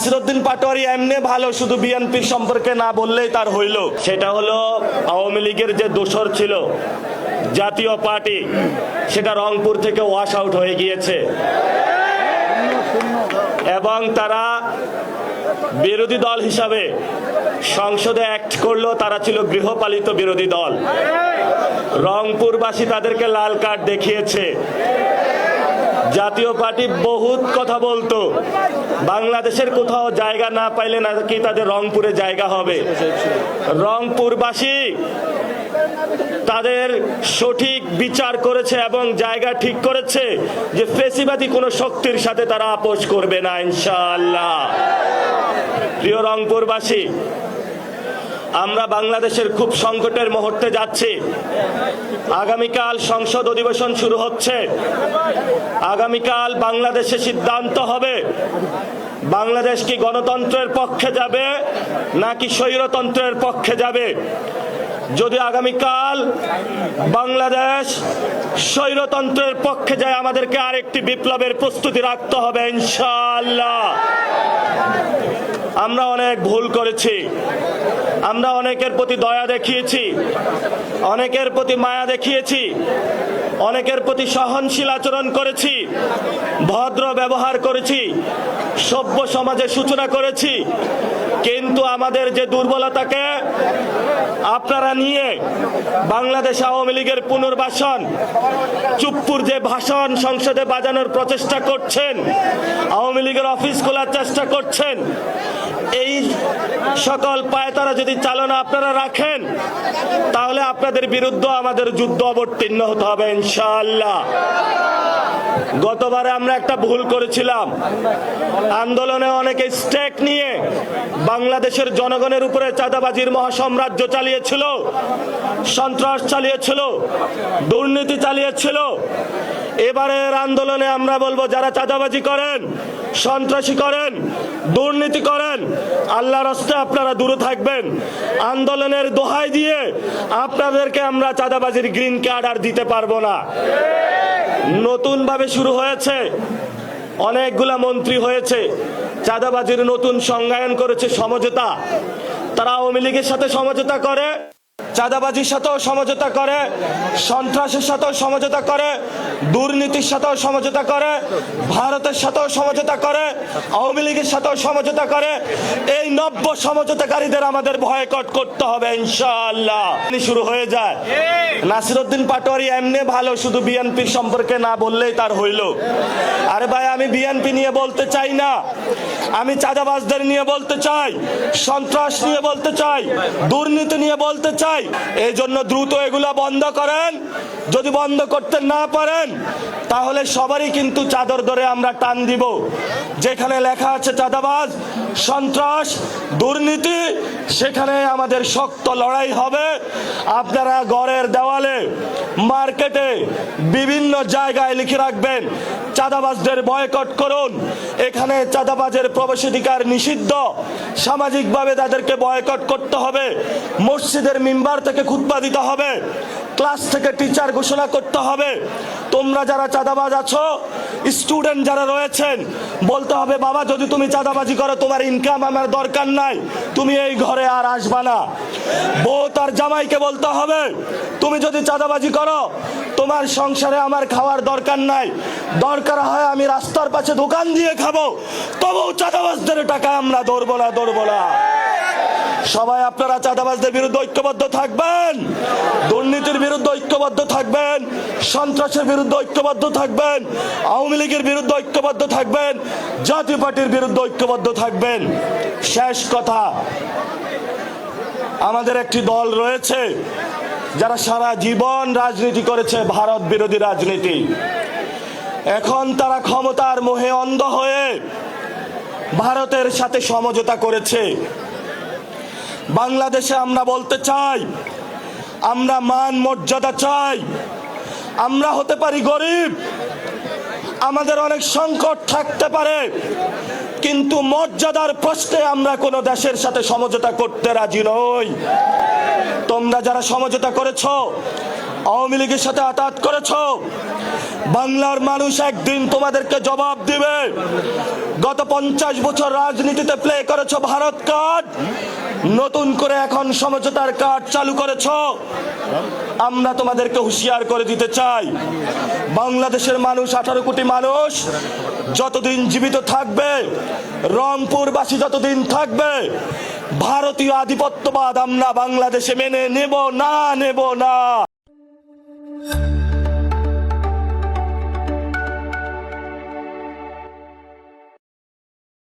নাসিরউদ্দিন পাটোয়ারি এমনি ভালো, শুধু বিএনপির সম্পর্কে না বললেই তার হইল। সেটা হলো আওয়ামী লীগের যে দোসর ছিল জাতীয় পার্টি, সেটা রংপুর থেকে ওয়াশ আউট হয়ে গিয়েছে এবং তারা বিরোধী দল হিসাবে সংসদে অ্যাক্ট করলো। তারা ছিল গৃহপালিত বিরোধী দল। রংপুরবাসী তাদেরকে লাল কার্ড দেখিয়েছে। জাতীয় পার্টি বহুত কথা বলতো, বাংলাদেশের কোথাও জায়গা না পাইলে নাকি তাদের রংপুরে জায়গা হবে। রংপুরবাসী তাদের সঠিক বিচার করেছে এবং জায়গা ঠিক করেছে যে ফেসিবাদী কোনো শক্তির সাথে তারা আপোষ করবে না ইনশাআল্লাহ। প্রিয় রংপুরবাসী, আমরা বাংলাদেশের খুব সংকটের মুহূর্তে যাচ্ছি। আগামীকাল সংসদ অধিবেশন শুরু হচ্ছে। আগামীকাল বাংলাদেশে সিদ্ধান্ত হবে বাংলাদেশ কি গণতন্ত্রের পক্ষে যাবে নাকি স্বৈরতন্ত্রের পক্ষে যাবে। যদি আগামীকাল বাংলাদেশ স্বৈরতন্ত্রের পক্ষে যায়, আমাদেরকে আরেকটি বিপ্লবের প্রস্তুতি রাখতে হবে ইনশাআল্লাহ। আমরা অনেক ভুল করেছি, আমরা অনেকের প্রতি দয়া দেখিয়েছি, অনেকের প্রতি মায়া দেখিয়েছি, অনেকের প্রতি সহনশীল আচরণ করেছি, ভদ্র ব্যবহার করেছি, সভ্য সমাজের সূচনা করেছি। কিন্তু আমাদের যে দুর্বলতাকে আপনারা নিয়ে বাংলাদেশ আওয়ামী লীগের পুনর্বাসন, চুপ্পুর যে ভাষণ সংসদে বাজানোর প্রচেষ্টা করছেন, আওয়ামী লীগের অফিস খোলার চেষ্টা করছেন, এই সকল পায়তারা যদি চালনা আপনারা রাখেন, তাহলে আপনাদের বিরুদ্ধে আমাদের যুদ্ধ অবতীর্ণ হতে হবে ইনশাআল্লাহ। গতবারে আমরা একটা ভুল করেছিলাম। আন্দোলনে অনেকে স্টেক নিয়ে বাংলাদেশের জনগণের উপরে চাঁদাবাজির মহাসাম্রাজ্য চালিয়েছিল, সন্ত্রাস চালিয়েছিল, দুর্নীতি চালিয়েছিল। এবারের আন্দোলনে আমরা বলবো, যারা চাঁদাবাজি করেন, সন্ত্রাসী করেন, দুর্নীতি করেন, আল্লাহর রাস্তে আপনারা দূরে থাকবেন। আন্দোলনের দোহাই দিয়ে আপনাদেরকে আমরা চাঁদাবাজির গ্রিন কার্ড আর দিতে পারবো না। নতুন ভাবে শুরু হয়েছে, অনেকগুলা মন্ত্রী হয়েছে, চাঁদাবাজির নতুন সংজ্ঞায়ন করেছে সমঝোতা। তারা আওয়ামী লীগের সাথে সমঝোতা করে, চাঁদাবাজির সাথেও সমঝোতা করে, সন্ত্রাসের সাথেও সমঝোতা করে, দুর্নীতির সাথেও সমঝোতা করে, ভারতের সাথেও সমঝোতা করে, আওয়ামী লীগের সাথেও সমঝোতা করে। এই নব্য সমঝোতাকারীদের আমাদের বয়কট করতে হবে ইনশাআল্লাহ। শুরু হয়ে যায়। নাসিরউদ্দিন পাটোয়ারি এমনি ভালো, শুধু বিএনপির সম্পর্কে না বললেই তার হইল। আরে ভাই, আমি বিএনপি নিয়ে বলতে চাই না, আমি চাঁদাবাজদের নিয়ে বলতে চাই, সন্ত্রাস নিয়ে বলতে চাই, দুর্নীতি নিয়ে বলতে চাই। এই জন্য দ্রুত এগুলা বন্ধ করেন। যদি বন্ধ করতে না পারেন, তাহলে সবারই কিন্তু চাদর ধরে আমরা টান দিব। যেখানে লেখা আছে চাঁদাবাজ, সন্ত্রাস, দুর্নীতি, সেখানে আমাদের শক্ত লড়াই হবে। আপনারা ঘরের দেওয়ালে, মার্কেটে, বিভিন্ন জায়গায় লিখে রাখবেন, চাঁদাবাজদের বয়কট করুন। এখানে চাঁদাবাজের প্রবেশাধিকার নিষিদ্ধ, সামাজিকভাবে তাদেরকে বয়কট করতে হবে। মসজিদের মিম্বার থেকে খুতবা দিতে হবে, ক্লাস থেকে টিচার ঘোষণা করতে হবে। তোমরা যারা চাঁদাবাজ আছো, স্টুডেন্ট যারা রয়েছেন, বলতে হবে, বাবা যদি তুমি চাঁদাবাজি করো, তোমার ইনকাম আমার দরকার নাই, তুমি এই ঘরে আর আসবা না। বউ তার জামাইকে বলতে হবে, তুমি যদি চাঁদাবাজি করো, তোমার সংসারে আমার খাওয়ার দরকার নাই, দরকার হয় আমি রাস্তার পাশে দোকান দিয়ে খাবো, তবুও চাঁদাবাজদের টাকা আমরা ধরবো না, ধরবো না। সবাই আপনারা চাঁদাবাজদের বিরুদ্ধে ঐক্যবদ্ধ থাকবেন, দুর্নীতির বিরুদ্ধে ঐক্যবদ্ধ থাকবেন, সন্ত্রাসের বিরুদ্ধে ঐক্যবদ্ধ থাকবেন, আওয়ামী লীগের বিরুদ্ধে ঐক্যবদ্ধ থাকবেন, জাতীয় পার্টির বিরুদ্ধে ঐক্যবদ্ধ থাকবেন। শেষ কথা, আমাদের একটি দল রয়েছে যারা সারা জীবন রাজনীতি করেছে, ভারত বিরোধী রাজনীতি। এখন তারা ক্ষমতার মোহে অন্ধ হয়ে ভারতের সাথে সমঝোতা করেছে। বাংলাদেশে আমরা বলতে চাই, আমরা মান মর্যাদা চাই। আমরা হতে পারি গরিব, আমাদের অনেক সংকট থাকতে পারে, কিন্তু মর্যাদার প্রশ্নে আমরা কোনো দেশের সাথে সমঝোতা করতে রাজি নই। তোমরা যারা সমঝোতা করেছো, আওয়ামী লীগের সাথে আতাত করেছো, বাংলার মানুষ একদিন তোমাদেরকে জবাব দিবে। গত 50 বছর রাজনীতিতে প্লে করেছো ভারত কার্ড, নতুন করে এখন সমঝোতার কার্ড চালু করেছো। আমরা তোমাদেরকে হুঁশিয়ার করে দিতে চাই, বাংলাদেশের মানুষ 18 কোটি মানুষ যতদিন জীবিত থাকবে, রংপুরবাসী যতদিন থাকবে, ভারতীয় আধিপত্যবাদ আমরা বাংলাদেশে মেনে নেব না।